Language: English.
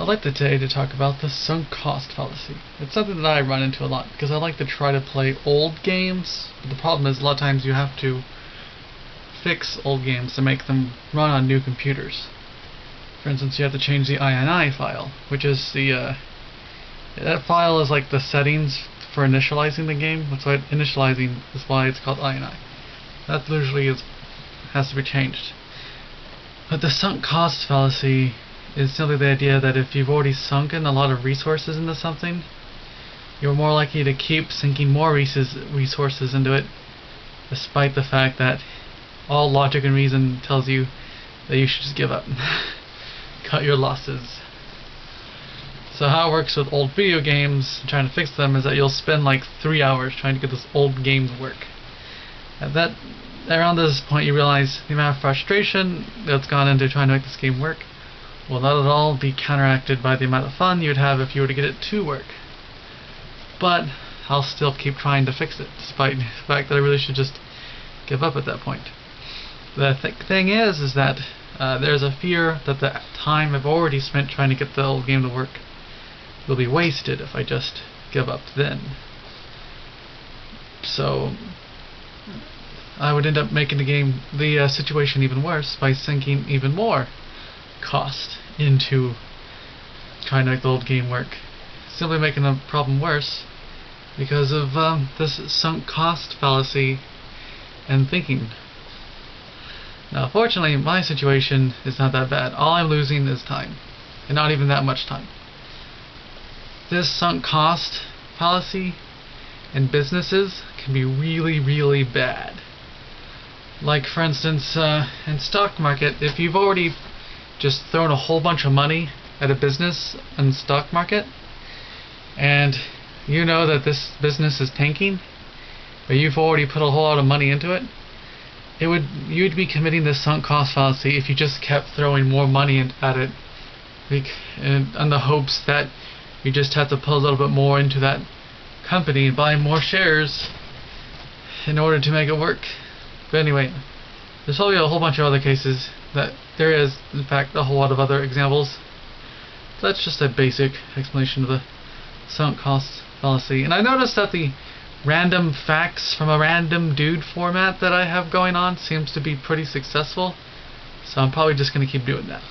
I'd like today to talk about the sunk cost fallacy. It's something that I run into a lot because I like to try to play old games, but the problem is a lot of times you have to fix old games to make them run on new computers. For instance, you have to change the INI file, which is that file is like the settings for initializing the game. That's why initializing is why it's called INI. That usually has to be changed. But the sunk cost fallacy is simply the idea that if you've already sunken a lot of resources into something, you're more likely to keep sinking more resources into it, despite the fact that all logic and reason tells you that you should just give up. Cut your losses. So how it works with old video games, trying to fix them, is that you'll spend like 3 hours trying to get this old game to work. Around this point you realize the amount of frustration that's gone into trying to make this game work will not at all be counteracted by the amount of fun you'd have if you were to get it to work. But I'll still keep trying to fix it, despite the fact that I really should just give up at that point. The thing is that there's a fear that the time I've already spent trying to get the old game to work will be wasted if I just give up then. So I would end up making the situation even worse by sinking even more cost into trying to make the old game work, simply making the problem worse because of this sunk cost fallacy and thinking. Now fortunately my situation is not that bad. All I'm losing is time, and not even that much time. This sunk cost fallacy in businesses can be really, really bad. Like for instance, in stock market, if you've already just thrown a whole bunch of money at a business in the stock market, and you know that this business is tanking, but you've already put a whole lot of money into it, you'd be committing this sunk cost fallacy if you just kept throwing more money at it, in the hopes that you just have to put a little bit more into that company and buy more shares in order to make it work. But anyway, there's probably a whole bunch of other cases that there is, in fact, a whole lot of other examples. So that's just a basic explanation of the sunk cost fallacy. And I noticed that the random facts from a random dude format that I have going on seems to be pretty successful. So I'm probably just going to keep doing that.